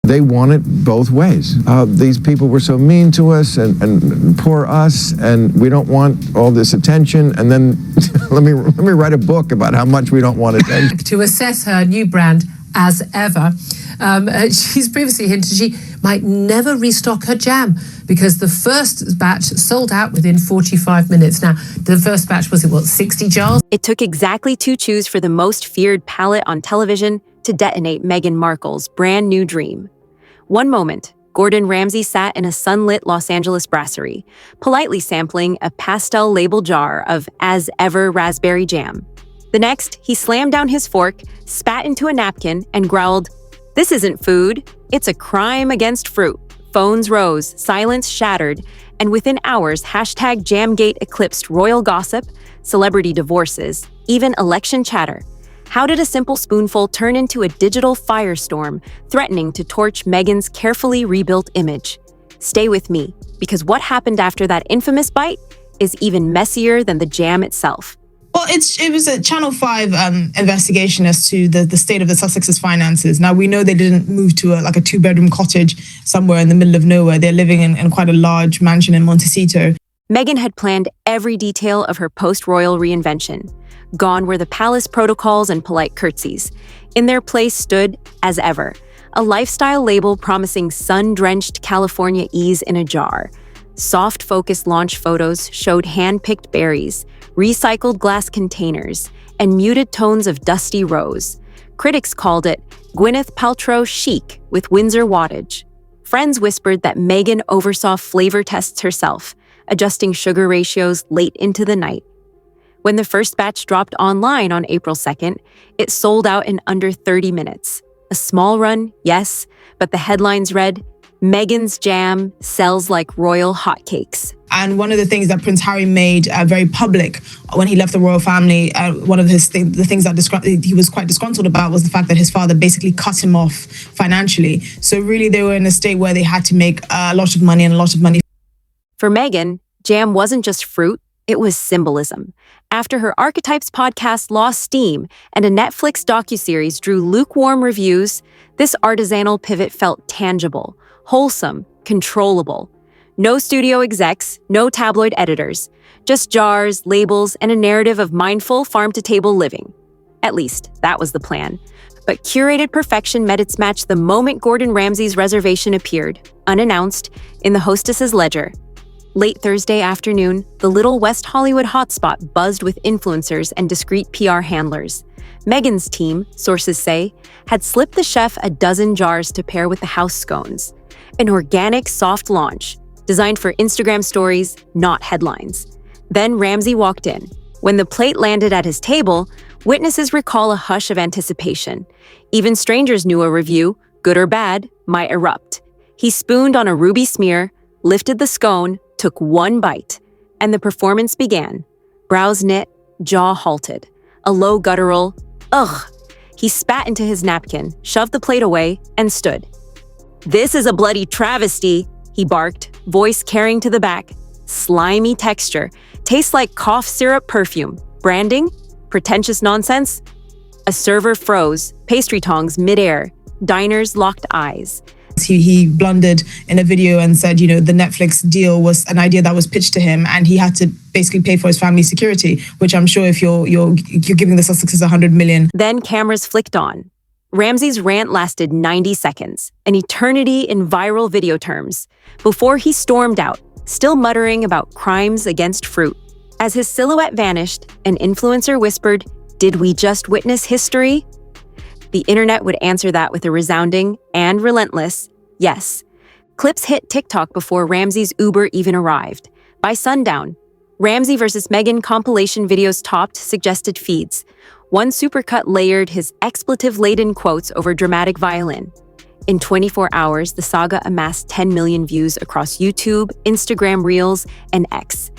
They want it both ways. These people were so mean to us and poor us, and we don't want all this attention. And then let me write a book about how much we don't want attention. To assess her new brand as ever, she's previously hinted she might never restock her jam because the first batch sold out within 45 minutes. Now, the first batch was, 60 jars? It took exactly 2 chews for the most feared palate on television to detonate Meghan Markle's brand new dream. One moment, Gordon Ramsay sat in a sunlit Los Angeles brasserie, politely sampling a pastel-labeled jar of as-ever raspberry jam. The next, he slammed down his fork, spat into a napkin, and growled, "This isn't food, it's a crime against fruit." Phones rose, silence shattered, and within hours, #Jamgate eclipsed royal gossip, celebrity divorces, even election chatter. How did a simple spoonful turn into a digital firestorm, threatening to torch Meghan's carefully rebuilt image? Stay with me, because what happened after that infamous bite is even messier than the jam itself. Well, it was a Channel 5 investigation as to the state of the Sussexes' finances. Now, we know they didn't move to a 2-bedroom cottage somewhere in the middle of nowhere. They're living in quite a large mansion in Montecito. Meghan had planned every detail of her post-royal reinvention. Gone were the palace protocols and polite curtsies. In their place stood, as ever, a lifestyle label promising sun-drenched California ease in a jar. Soft focus launch photos showed hand-picked berries, recycled glass containers, and muted tones of dusty rose. Critics called it Gwyneth Paltrow chic with Windsor wattage. Friends whispered that Meghan oversaw flavor tests herself, adjusting sugar ratios late into the night. When the first batch dropped online on April 2nd, it sold out in under 30 minutes. A small run, yes, but the headlines read, "Meghan's jam sells like royal hotcakes." And one of the things that Prince Harry made very public when he left the royal family, one of the things that he was quite disgruntled about was the fact that his father basically cut him off financially. So really they were in a state where they had to make a lot of money. For Meghan, jam wasn't just fruit, it was symbolism. After her Archetypes podcast lost steam and a Netflix docuseries drew lukewarm reviews, this artisanal pivot felt tangible, wholesome, controllable. No studio execs, no tabloid editors, just jars, labels, and a narrative of mindful farm-to-table living. At least, that was the plan. But curated perfection met its match the moment Gordon Ramsay's reservation appeared, unannounced, in the hostess's ledger. Late Thursday afternoon, the little West Hollywood hotspot buzzed with influencers and discreet PR handlers. Meghan's team, sources say, had slipped the chef a dozen jars to pair with the house scones. An organic soft launch, designed for Instagram stories, not headlines. Then Ramsay walked in. When the plate landed at his table, witnesses recall a hush of anticipation. Even strangers knew a review, good or bad, might erupt. He spooned on a ruby smear, lifted the scone, took one bite, and the performance began. Brows knit, jaw halted. A low guttural, ugh. He spat into his napkin, shoved the plate away, and stood. "This is a bloody travesty," he barked, voice carrying to the back. Slimy texture, tastes like cough syrup perfume. Branding? Pretentious nonsense? A server froze, pastry tongs midair. Diners locked eyes. He blundered in a video and said, the Netflix deal was an idea that was pitched to him, and he had to basically pay for his family's security, which I'm sure if you're giving the Sussexes $100 million. Then cameras flicked on. Ramsay's rant lasted 90 seconds, an eternity in viral video terms, before he stormed out, still muttering about crimes against fruit. As his silhouette vanished, an influencer whispered, "Did we just witness history?" The internet would answer that with a resounding and relentless yes. Clips hit TikTok before Ramsay's Uber even arrived. By sundown, Ramsay versus Meghan compilation videos topped suggested feeds. One supercut layered his expletive-laden quotes over dramatic violin. In 24 hours, the saga amassed 10 million views across YouTube, Instagram Reels, and X.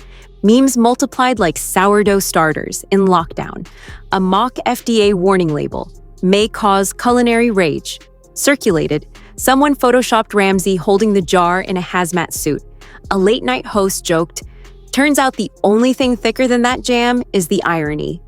Memes multiplied like sourdough starters in lockdown. A mock FDA warning label, may cause culinary rage, circulated. Someone photoshopped Ramsay holding the jar in a hazmat suit. A late-night host joked, "Turns out the only thing thicker than that jam is the irony."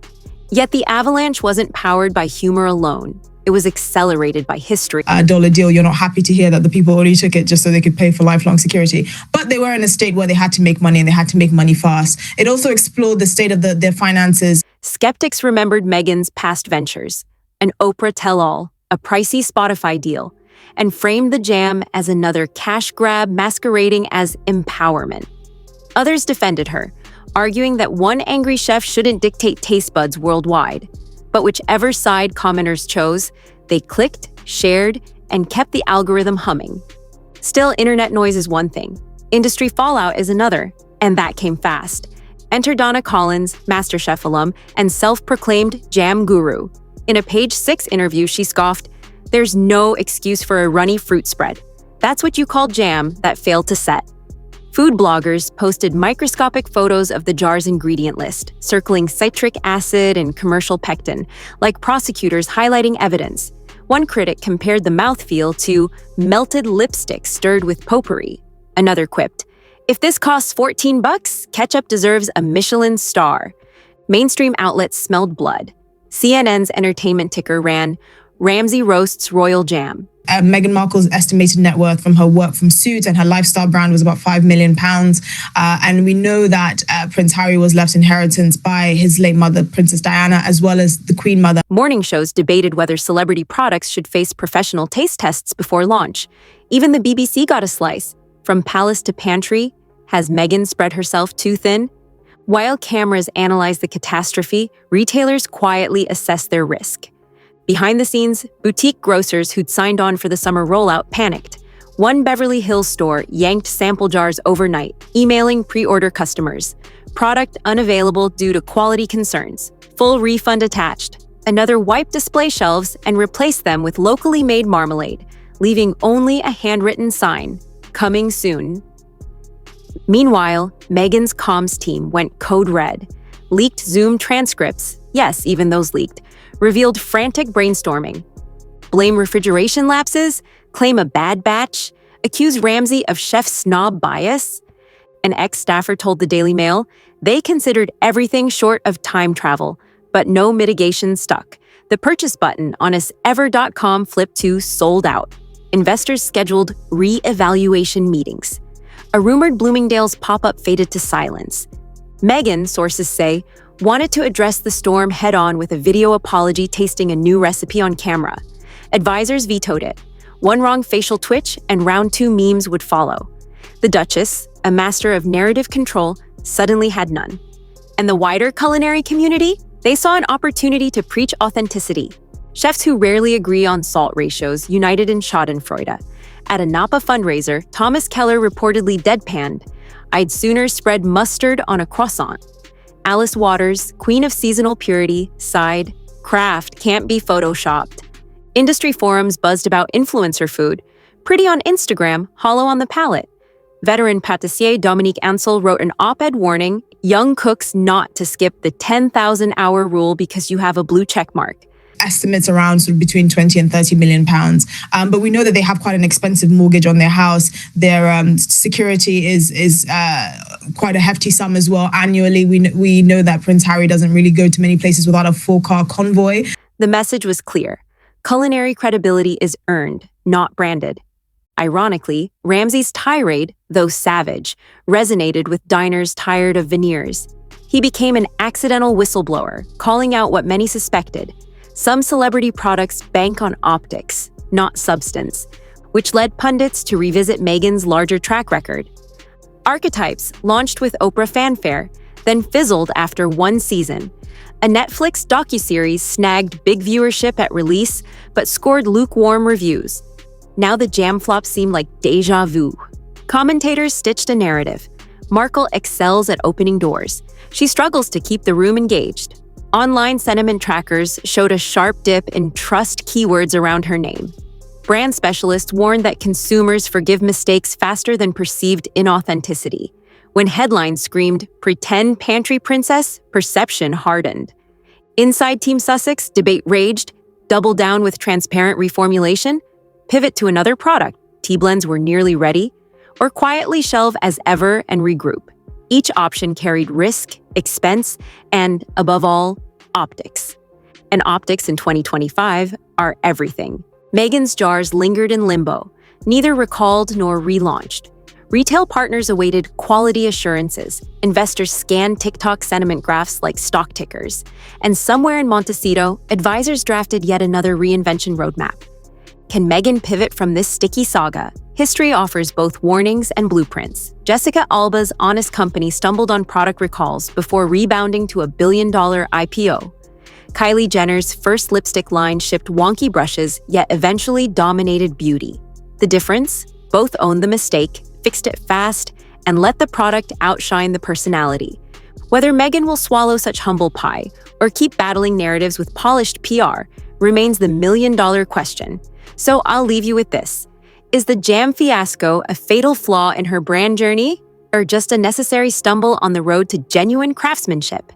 Yet the avalanche wasn't powered by humor alone. It was accelerated by history. A dollar deal, you're not happy to hear that the people already took it just so they could pay for lifelong security. But they were in a state where they had to make money, and they had to make money fast. It also explored the state of their finances. Skeptics remembered Meghan's past ventures, an Oprah tell-all, a pricey Spotify deal, and framed the jam as another cash grab masquerading as empowerment. Others defended her, arguing that one angry chef shouldn't dictate taste buds worldwide. But whichever side commenters chose, they clicked, shared, and kept the algorithm humming. Still, internet noise is one thing. Industry fallout is another, and that came fast. Enter Donna Collins, MasterChef alum, and self-proclaimed jam guru. In a Page 6 interview, she scoffed, "There's no excuse for a runny fruit spread. That's what you call jam that failed to set." Food bloggers posted microscopic photos of the jar's ingredient list, circling citric acid and commercial pectin, like prosecutors highlighting evidence. One critic compared the mouthfeel to melted lipstick stirred with potpourri. Another quipped, "If this costs $14, ketchup deserves a Michelin star." Mainstream outlets smelled blood. CNN's entertainment ticker ran, "Ramsay roasts royal jam." Meghan Markle's estimated net worth from her work from Suits and her lifestyle brand was about £5 million. And we know that Prince Harry was left inheritance by his late mother, Princess Diana, as well as the Queen Mother. Morning shows debated whether celebrity products should face professional taste tests before launch. Even the BBC got a slice. From palace to pantry, has Meghan spread herself too thin? While cameras analyze the catastrophe, retailers quietly assess their risk. Behind the scenes, boutique grocers who'd signed on for the summer rollout panicked. One Beverly Hills store yanked sample jars overnight, emailing pre-order customers. Product unavailable due to quality concerns. Full refund attached. Another wiped display shelves and replaced them with locally made marmalade, leaving only a handwritten sign, "Coming soon." Meanwhile, Meghan's comms team went code red. Leaked Zoom transcripts, yes, even those leaked, revealed frantic brainstorming. Blame refrigeration lapses, claim a bad batch, accuse Ramsay of chef snob bias. An ex-staffer told the Daily Mail they considered everything short of time travel, but no mitigation stuck. The purchase button on ever.com flipped to sold out. Investors scheduled re-evaluation meetings. A rumored Bloomingdale's pop-up faded to silence. Meghan, sources say, wanted to address the storm head-on with a video apology tasting a new recipe on camera. Advisors vetoed it. One wrong facial twitch and round 2 memes would follow. The Duchess, a master of narrative control, suddenly had none. And the wider culinary community? They saw an opportunity to preach authenticity. Chefs who rarely agree on salt ratios united in schadenfreude. At a Napa fundraiser, Thomas Keller reportedly deadpanned, "I'd sooner spread mustard on a croissant." Alice Waters, queen of seasonal purity, sighed, "Craft can't be photoshopped." Industry forums buzzed about influencer food, pretty on Instagram, hollow on the palate. Veteran pâtissier Dominique Ansel wrote an op-ed warning young cooks not to skip the 10,000-hour rule because you have a blue check mark. Estimates around sort of between 20 and 30 million pounds. But we know that they have quite an expensive mortgage on their house. Their security is quite a hefty sum as well. Annually, we know that Prince Harry doesn't really go to many places without a 4-car convoy. The message was clear. Culinary credibility is earned, not branded. Ironically, Ramsay's tirade, though savage, resonated with diners tired of veneers. He became an accidental whistleblower, calling out what many suspected. Some celebrity products bank on optics, not substance, which led pundits to revisit Meghan's larger track record. Archetypes launched with Oprah fanfare, then fizzled after 1 season. A Netflix docuseries snagged big viewership at release, but scored lukewarm reviews. Now the jam flops seem like déjà vu. Commentators stitched a narrative. Markle excels at opening doors. She struggles to keep the room engaged. Online sentiment trackers showed a sharp dip in trust keywords around her name. Brand specialists warned that consumers forgive mistakes faster than perceived inauthenticity. When headlines screamed, "Pretend pantry princess," perception hardened. Inside Team Sussex, debate raged, double down with transparent reformulation, pivot to another product, tea blends were nearly ready, or quietly shelve as ever and regroup. Each option carried risk, expense, and, above all, optics. And optics in 2025 are everything. Meghan's jars lingered in limbo, neither recalled nor relaunched. Retail partners awaited quality assurances, investors scanned TikTok sentiment graphs like stock tickers, and somewhere in Montecito, advisors drafted yet another reinvention roadmap. Can Meghan pivot from this sticky saga? History offers both warnings and blueprints. Jessica Alba's Honest Company stumbled on product recalls before rebounding to a billion-dollar IPO. Kylie Jenner's first lipstick line shipped wonky brushes, yet eventually dominated beauty. The difference? Both owned the mistake, fixed it fast, and let the product outshine the personality. Whether Meghan will swallow such humble pie or keep battling narratives with polished PR remains the million-dollar question. So I'll leave you with this. Is the jam fiasco a fatal flaw in her brand journey, or just a necessary stumble on the road to genuine craftsmanship?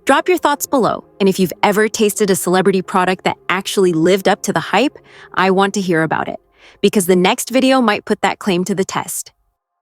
Drop your thoughts below, and if you've ever tasted a celebrity product that actually lived up to the hype, I want to hear about it, because the next video might put that claim to the test.